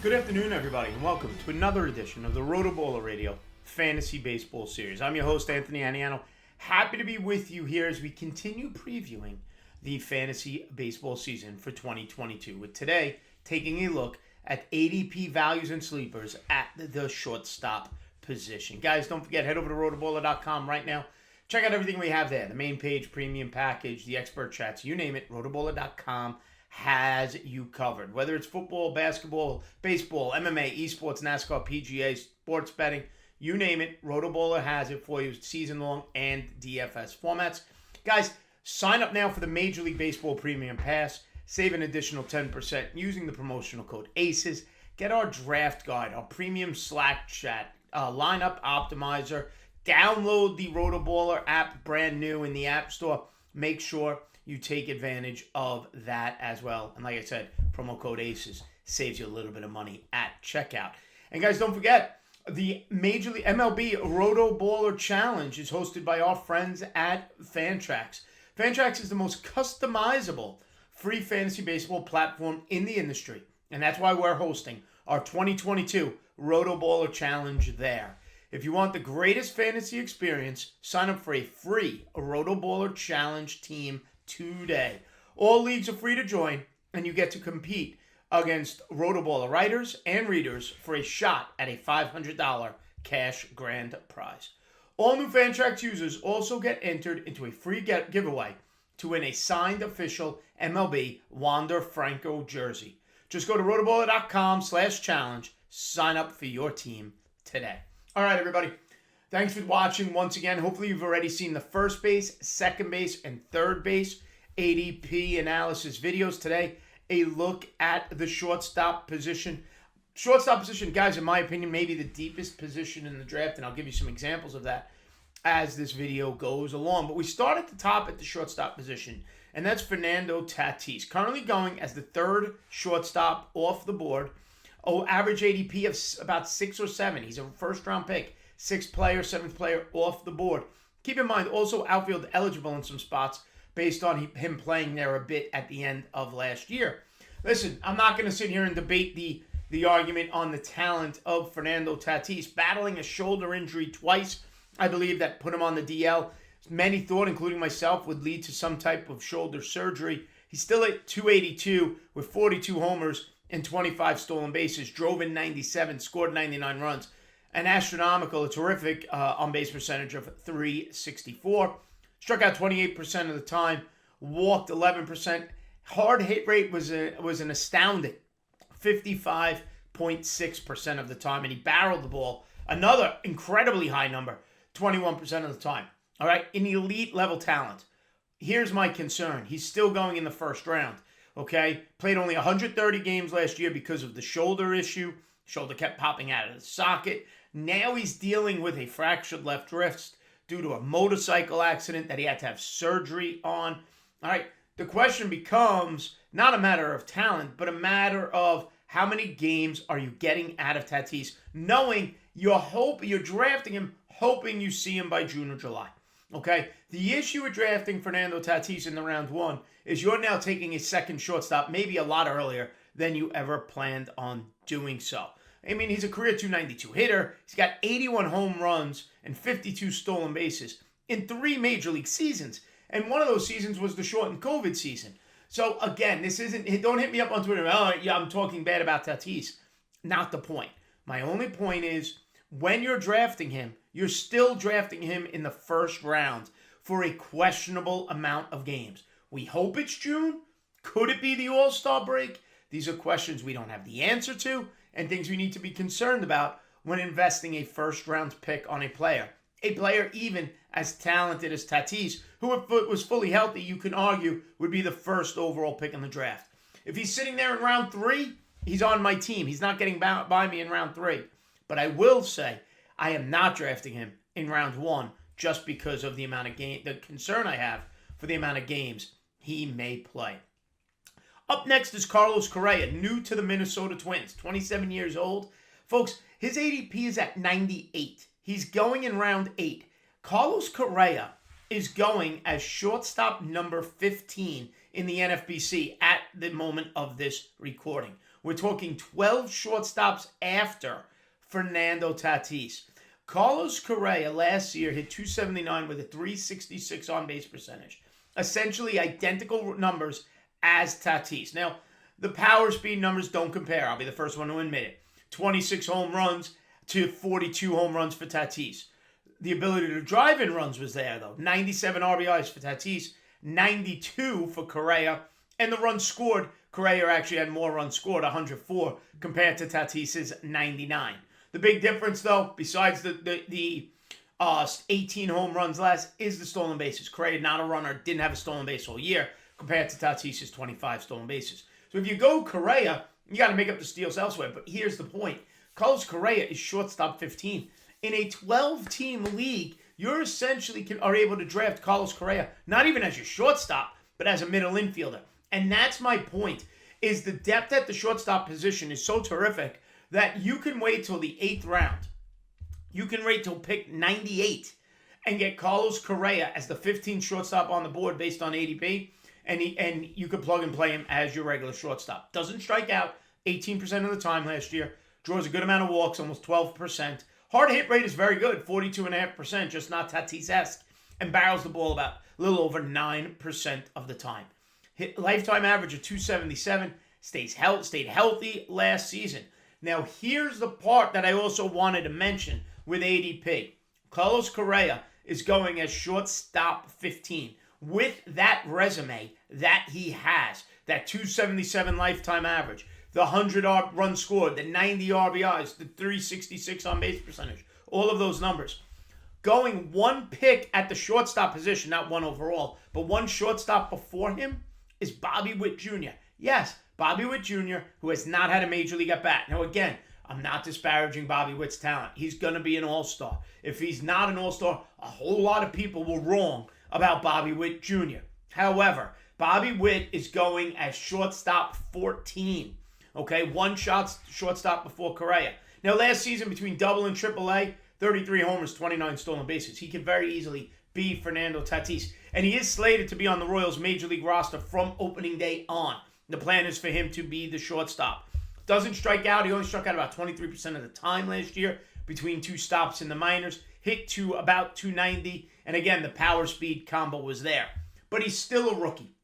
Good afternoon, everybody, and welcome to another edition of the RotoBaller Radio Fantasy Baseball Series. I'm your host, Anthony Aniano. Happy to be with you here as we continue previewing the fantasy baseball season for 2022, with today taking a look at ADP values and sleepers at the shortstop position. Guys, don't forget, head over to RotoBaller.com right now. Check out everything we have there. The main page, premium package, the expert chats, you name it, RotoBaller.com has you covered. Whether it's football, basketball, baseball, MMA, esports, NASCAR, PGA, sports betting, you name it, RotoBaller has it for you, season-long and DFS formats. Guys, sign up now for the Major League Baseball Premium Pass. Save an additional 10% using the promotional code ACES. Get our draft guide, our premium Slack chat, lineup optimizer. Download the RotoBaller app, brand new in the App Store. Make sure you take advantage of that as well. And like I said, promo code ACES saves you a little bit of money at checkout. And guys, don't forget, the Major League MLB RotoBaller Challenge is hosted by our friends at Fantrax. Fantrax is the most customizable free fantasy baseball platform in the industry. And that's why we're hosting our 2022 RotoBaller Challenge there. If you want the greatest fantasy experience, sign up for a free RotoBaller Challenge team today. All leagues are free to join, and you get to compete against RotoBaller writers and readers for a shot at a $500 cash grand prize. All new Fantrax users also get entered into a free giveaway to win a signed official MLB Wander Franco jersey. Just go to rotoballer.com/challenge. Sign up for your team today. All right, everybody. Thanks for watching once again. Hopefully you've already seen the first base, second base, and third base ADP analysis videos. Today, a look at the shortstop position. Shortstop position, guys, in my opinion, maybe the deepest position in the draft, and I'll give you some examples of that as this video goes along. But we start at the top at the shortstop position, and that's Fernando Tatis, currently going as the third shortstop off the board. Average ADP of about 6 or 7. He's a first-round pick. 6th player, 7th player off the board. Keep in mind, also outfield eligible in some spots based on him playing there a bit at the end of last year. Listen, I'm not going to sit here and debate the argument on the talent of Fernando Tatis. Battling a shoulder injury twice, I believe that put him on the DL. Many thought, including myself, would lead to some type of shoulder surgery. He's still at 282 with 42 homers and 25 stolen bases. Drove in 97, scored 99 runs. An astronomical, a terrific on-base percentage of .364. Struck out 28% of the time. Walked 11%. Hard hit rate was an astounding 55.6% of the time. And he barreled the ball. Another incredibly high number, 21% of the time. All right, an elite level talent. Here's my concern. He's still going in the first round. Okay, played only 130 games last year because of the shoulder issue. Shoulder kept popping out of the socket. Now he's dealing with a fractured left wrist due to a motorcycle accident that he had to have surgery on. All right, the question becomes not a matter of talent, but a matter of how many games are you getting out of Tatis, knowing you're drafting him, hoping you see him by June or July. Okay, the issue with drafting Fernando Tatis in the round 1 is you're now taking a second shortstop, maybe a lot earlier than you ever planned on doing so. I mean, he's a career .292 hitter. He's got 81 home runs and 52 stolen bases in 3 major league seasons. And one of those seasons was the shortened COVID season. So again, this isn't, don't hit me up on Twitter. Oh, yeah, I'm talking bad about Tatis. Not the point. My only point is when you're drafting him, you're still drafting him in the first round for a questionable amount of games. We hope it's June. Could it be the All-Star break? These are questions we don't have the answer to and things we need to be concerned about when investing a first-round pick on a player. A player even as talented as Tatis, who if it was fully healthy, you can argue would be the first overall pick in the draft. If he's sitting there in round 3, he's on my team. He's not getting by me in round 3. But I will say I am not drafting him in round 1 just because of the amount of the concern I have for the amount of games he may play. Up next is Carlos Correa, new to the Minnesota Twins, 27 years old. Folks, his ADP is at 98. He's going in round 8. Carlos Correa is going as shortstop number 15 in the NFBC at the moment of this recording. We're talking 12 shortstops after Fernando Tatis. Carlos Correa last year hit .279 with a .366 on-base percentage. Essentially identical numbers as Tatis. Now, the power speed numbers don't compare. I'll be the first one to admit it. 26 home runs to 42 home runs for Tatis. The ability to drive in runs was there, though. 97 RBIs for Tatis, 92 for Correa. And the runs scored, Correa actually had more runs scored, 104, compared to Tatis's 99. The big difference, though, besides the 18 home runs last, is the stolen bases. Correa, not a runner, didn't have a stolen base all year, compared to Tatis's 25 stolen bases. So if you go Correa, you got to make up the steals elsewhere. But here's the point. Carlos Correa is shortstop 15. In a 12-team league, you're essentially are able to draft Carlos Correa, not even as your shortstop, but as a middle infielder. And that's my point, is the depth at the shortstop position is so terrific that you can wait till the 8th round. You can wait till pick 98 and get Carlos Correa as the 15th shortstop on the board based on ADP, and you could plug and play him as your regular shortstop. Doesn't strike out 18% of the time last year. Draws a good amount of walks, almost 12%. Hard hit rate is very good, 42.5%, just not Tatis-esque. And barrels the ball about a little over 9% of the time. Hit lifetime average of .277, stayed healthy last season. Now, here's the part that I also wanted to mention with ADP. Carlos Correa is going as shortstop 15. With that resume that he has, that .277 lifetime average, the 100 runs scored, the 90 RBIs, the .366 on base percentage, all of those numbers. Going one pick at the shortstop position, not one overall, but one shortstop before him is Bobby Witt Jr. Yes, Bobby Witt Jr., who has not had a major league at bat. Now, again, I'm not disparaging Bobby Witt's talent. He's going to be an all-star. If he's not an all-star, a whole lot of people were wrong about Bobby Witt Jr. However, Bobby Witt is going as shortstop 14. Okay, one shortstop before Correa. Now, last season, between double and triple A, 33 homers, 29 stolen bases. He could very easily be Fernando Tatis. And he is slated to be on the Royals' Major League roster from opening day on. The plan is for him to be the shortstop. Doesn't strike out. He only struck out about 23% of the time last year between two stops in the minors. Hit to about .290. And again, the power speed combo was there. But he's still a rookie.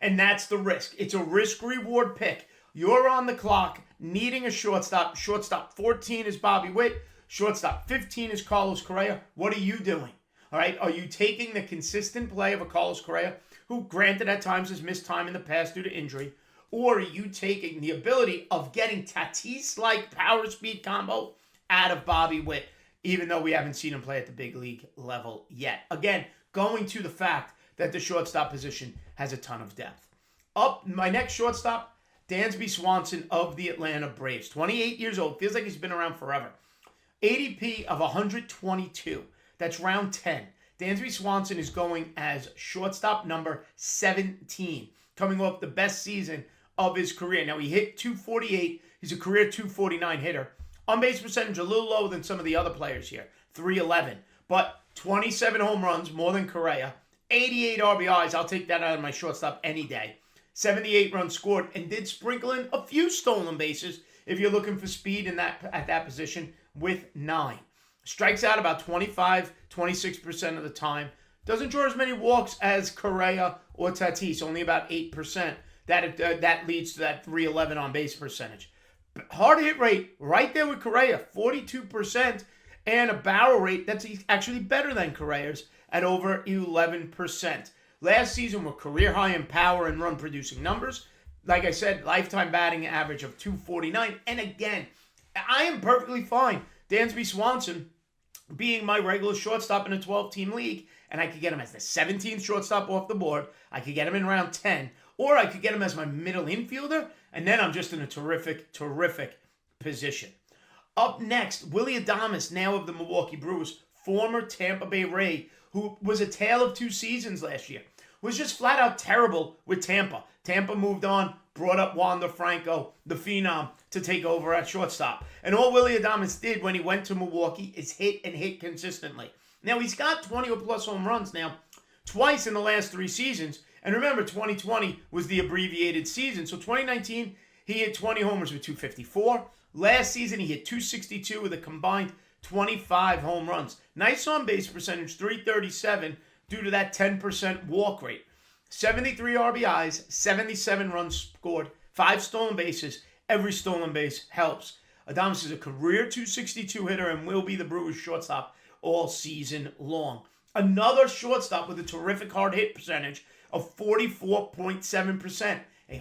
And that's the risk. It's a risk-reward pick. You're on the clock needing a shortstop. Shortstop 14 is Bobby Witt. Shortstop 15 is Carlos Correa. What are you doing? All right, are you taking the consistent play of a Carlos Correa, who granted at times has missed time in the past due to injury, or are you taking the ability of getting Tatis-like power speed combo out of Bobby Witt, even though we haven't seen him play at the big league level yet? Again, going to the fact that the shortstop position has a ton of depth. Up, my next shortstop, Dansby Swanson of the Atlanta Braves. 28 years old. Feels like he's been around forever. ADP of 122. That's round 10. Dansby Swanson is going as shortstop number 17, coming off the best season of his career. Now, he hit .248. He's a career .249 hitter. On-base percentage a little lower than some of the other players here, .311. But 27 home runs, more than Correa. 88 RBIs. I'll take that out of my shortstop any day. 78 runs scored, and did sprinkle in a few stolen bases if you're looking for speed at that position with 9. Strikes out about 26% of the time. Doesn't draw as many walks as Correa or Tatis, only about 8%. That leads to that .311 on base percentage. Hard hit rate right there with Correa, 42%, and a barrel rate that's actually better than Correa's at over 11%. Last season were career high in power and run producing numbers. Like I said, lifetime batting average of .249. And again, I am perfectly fine Dansby Swanson being my regular shortstop in a 12-team league, and I could get him as the 17th shortstop off the board. I could get him in round 10, or I could get him as my middle infielder, and then I'm just in a terrific, terrific position. Up next, Willy Adames, now of the Milwaukee Brewers, former Tampa Bay Ray, who was a tale of two seasons last year. Was just flat out terrible with Tampa. Tampa moved on, brought up Wander Franco, the phenom, to take over at shortstop. And all Willy Adames did when he went to Milwaukee is hit and hit consistently. Now, he's got 20 or plus home runs now, twice in the last 3 seasons. And remember, 2020 was the abbreviated season. So 2019, He hit 20 homers with 254. Last season, he hit 262 with a combined 25 home runs. Nice on-base percentage, 337, due to that 10% walk rate. 73 RBIs, 77 runs scored, 5 stolen bases. Every stolen base helps. Adames is a career 262 hitter and will be the Brewers shortstop all season long. Another shortstop with a terrific hard hit percentage of 44.7%. A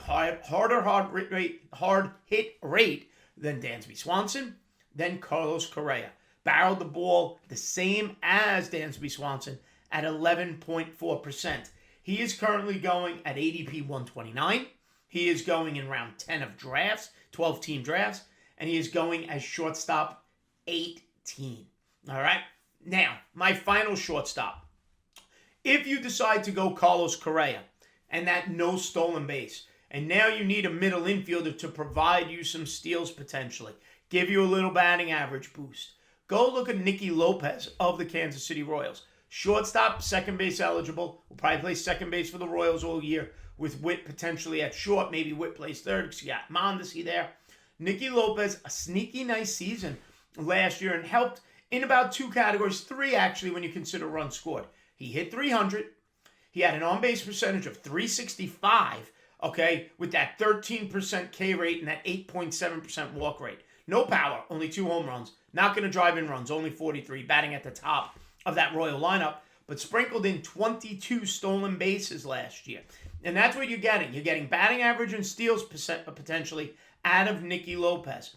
hard hit rate than Dansby Swanson, then Carlos Correa. Barreled the ball the same as Dansby Swanson at 11.4%. He is currently going at ADP 129. He is going in round 10 of drafts, 12-team drafts, and he is going as shortstop 18. All right? Now, my final shortstop. If you decide to go Carlos Correa and that no stolen base, and now you need a middle infielder to provide you some steals potentially, give you a little batting average boost, go look at Nicky Lopez of the Kansas City Royals. Shortstop, second base eligible. Will probably play second base for the Royals all year with Witt potentially at short. Maybe Witt plays third because you got Mondesi there. Nicky Lopez, a sneaky nice season last year and helped in about 2 categories, 3 actually when you consider runs scored. He hit 300. He had an on-base percentage of 365, okay, with that 13% K rate and that 8.7% walk rate. No power, only 2 home runs. Not going to drive in runs, only 43, batting at the top of that Royal lineup, but sprinkled in 22 stolen bases last year. And that's what you're getting. You're getting batting average and steals potentially out of Nicky Lopez.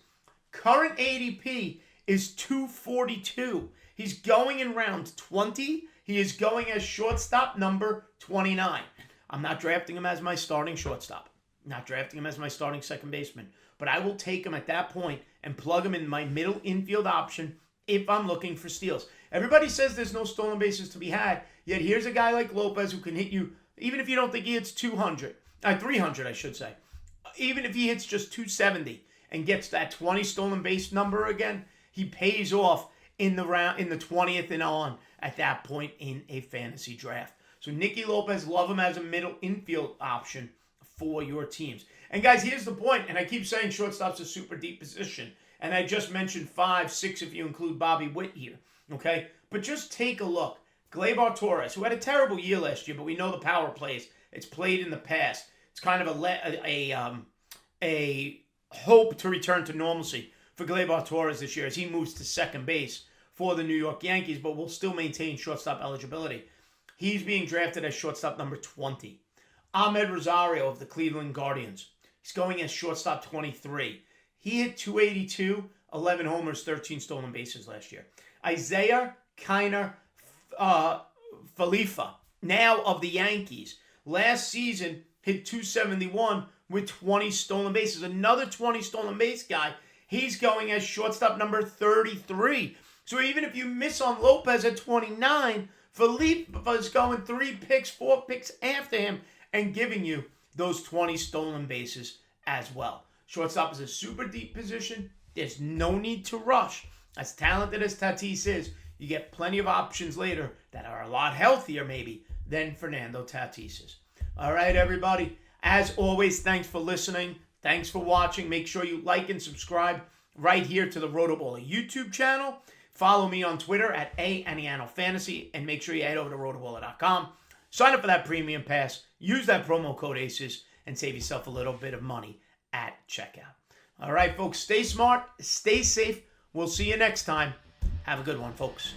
Current ADP is 242. He's going in round 20. He is going as shortstop number 29. I'm not drafting him as my starting shortstop. Not drafting him as my starting second baseman. But I will take him at that point and plug him in my middle infield option if I'm looking for steals. Everybody says there's no stolen bases to be had, yet here's a guy like Lopez who can hit you, even if you don't think he hits 300, I should say. Even if he hits just 270 and gets that 20 stolen base number again, he pays off in the 20th and on at that point in a fantasy draft. So Nicky Lopez, love him as a middle infield option for your teams. And guys, here's the point, and I keep saying shortstop's a super deep position, and I just mentioned 5, 6 if you include Bobby Witt here, okay? But just take a look. Gleyber Torres, who had a terrible year last year, but we know the power plays. It's played in the past. It's kind of a hope to return to normalcy for Gleyber Torres this year as he moves to second base for the New York Yankees, but will still maintain shortstop eligibility. He's being drafted as shortstop number 20. Ahmed Rosario of the Cleveland Guardians. He's going as shortstop 23. He hit 282, 11 homers, 13 stolen bases last year. Isaiah Kiner Falefa, now of the Yankees. Last season, hit 271 with 20 stolen bases. Another 20 stolen base guy. He's going as shortstop number 33. So even if you miss on Lopez at 29, Falefa is going 3 picks, 4 picks after him and giving you those 20 stolen bases as well. Shortstop is a super deep position. There's no need to rush. As talented as Tatis is, you get plenty of options later that are a lot healthier maybe than Fernando Tatis is. All right, everybody. As always, thanks for listening. Thanks for watching. Make sure you like and subscribe right here to the RotoBaller YouTube channel. Follow me on Twitter at Aniano Fantasy, and make sure you head over to rotoballer.com. Sign up for that premium pass. Use that promo code ACES and save yourself a little bit of money at checkout. All right, folks, stay smart, stay safe. We'll see you next time. Have a good one, folks.